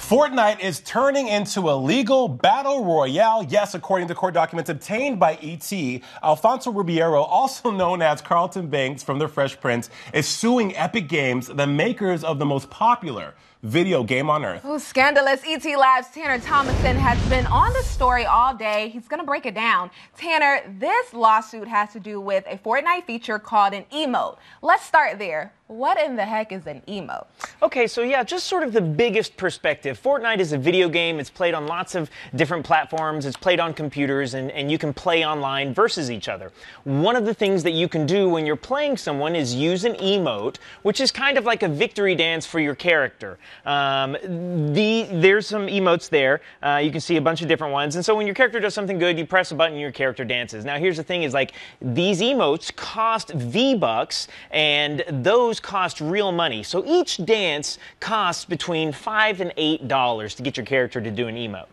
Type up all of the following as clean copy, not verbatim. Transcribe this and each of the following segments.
Fortnite is turning into a legal battle royale. Yes, according to court documents obtained by ET, Alfonso Ribeiro, also known as Carlton Banks from The Fresh Prince, is suing Epic Games, the makers of the most popular video game on Earth. Ooh, scandalous. ET Labs' Tanner Thomason has been on the story all day. He's going to break it down. Tanner, this lawsuit has to do with a Fortnite feature called an emote. Let's start there. What in the heck is an emote? Okay, so yeah, just sort of the biggest perspective. Fortnite is a video game. It's played on lots of different platforms. It's played on computers, and you can play online versus each other. One of the things that you can do when you're playing someone is use an emote, which is kind of like a victory dance for your character. There's some emotes there. You can see a bunch of different ones. And so when your character does something good, you press a button and your character dances. Now here's the thing is like these emotes cost V-Bucks, and those cost real money. So each dance costs between $5 and $8 to get your character to do an emote.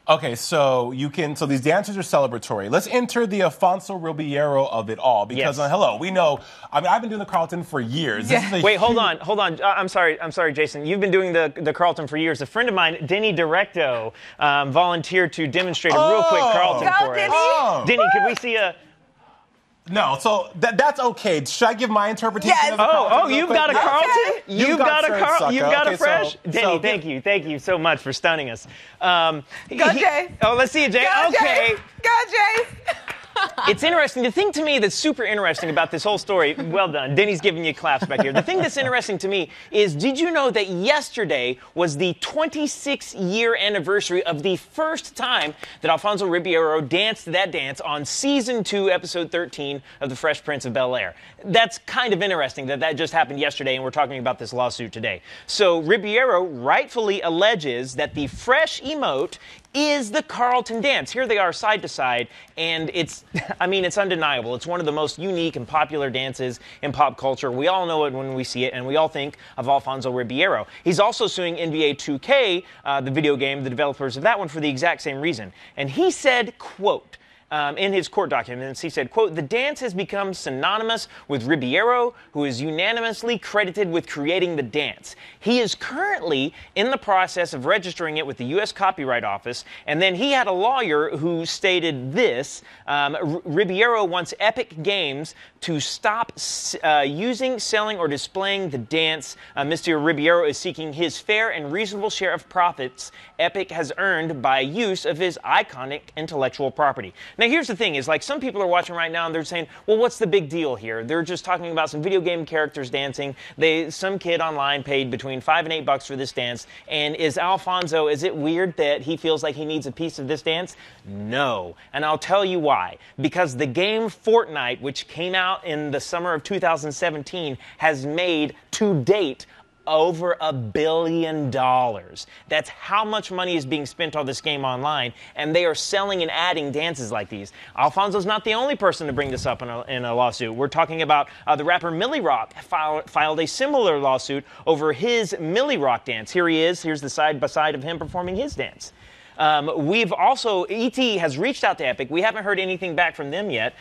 Okay, so these dances are celebratory. Let's enter the Alfonso Ribeiro of it all, because Yes. Hello, we know. I mean, I've been doing the Carlton for years. Yeah. This is Wait, hold on. I'm sorry, Jason. You've been doing the Carlton for years. A friend of mine, Denny Directo, volunteered to demonstrate a real quick Carlton Go, for Denny. us. Denny, could we see a? No, so that's okay. Should I give my interpretation Yes. of the Carlton? Oh, you've got a Carlton? Okay. You've got a Carlton? You've got a Okay, fresh? so- Denny, so- thank you so much for stunning us. Go, Jay. Oh, let's see it, Jay. Go, Okay. Jay. Go, Jay. It's interesting. The thing to me that's super interesting about this whole story, well done. Denny's giving you claps back here. The thing that's interesting to me is, did you know that yesterday was the 26-year anniversary of the first time that Alfonso Ribeiro danced that dance on Season 2, Episode 13 of The Fresh Prince of Bel-Air? That's kind of interesting that just happened yesterday, and we're talking about this lawsuit today. So Ribeiro rightfully alleges that the fresh emote is the Carlton dance. Here they are side to side, and it's undeniable. It's one of the most unique and popular dances in pop culture. We all know it when we see it, and we all think of Alfonso Ribeiro. He's also suing NBA 2K, the video game, the developers of that one, for the exact same reason. And he said, quote, in his court documents, he said, quote, "The dance has become synonymous with Ribeiro, who is unanimously credited with creating the dance. He is currently in the process of registering it with the U.S. Copyright Office." And then he had a lawyer who stated this, Ribeiro wants Epic Games to stop using, selling, or displaying the dance. Mr. Ribeiro is seeking his fair and reasonable share of profits Epic has earned by use of his iconic intellectual property. Now, here's the thing, is like some people are watching right now and they're saying, well, what's the big deal here? They're just talking about some video game characters dancing. Some kid online paid between $5 and $8 for this dance. And is it weird that he feels like he needs a piece of this dance? No. And I'll tell you why. Because the game Fortnite, which came out in the summer of 2017, has made to date over $1 billion. That's how much money is being spent on this game online, and they are selling and adding dances like these. Alfonso's not the only person to bring this up in a lawsuit. We're talking about the rapper Millie Rock filed a similar lawsuit over his Millie Rock dance. Here he is. Here's the side-by-side of him performing his dance. We've also, ET has reached out to Epic. We haven't heard anything back from them yet.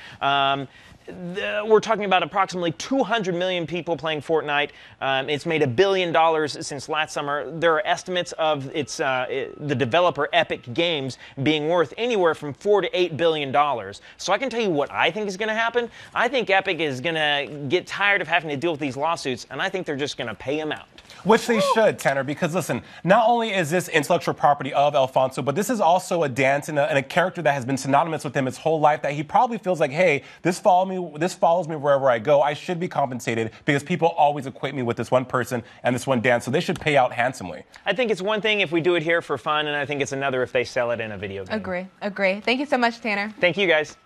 We're talking about approximately 200 million people playing Fortnite. It's made $1 billion since last summer. There are estimates of the developer Epic Games being worth anywhere from $4 to $8 billion. So I can tell you what I think is going to happen. I think Epic is going to get tired of having to deal with these lawsuits, and I think they're just going to pay him out. Which they should, Tanner, because listen, not only is this intellectual property of Alfonso, but this is also a dance and a character that has been synonymous with him his whole life, that he probably feels like, hey, this follows me wherever I go. I should be compensated because people always equate me with this one person and this one dance, so they should pay out handsomely. I think it's one thing if we do it here for fun, and I think it's another if they sell it in a video game. Agree. Thank you so much, Tanner. Thank you, guys.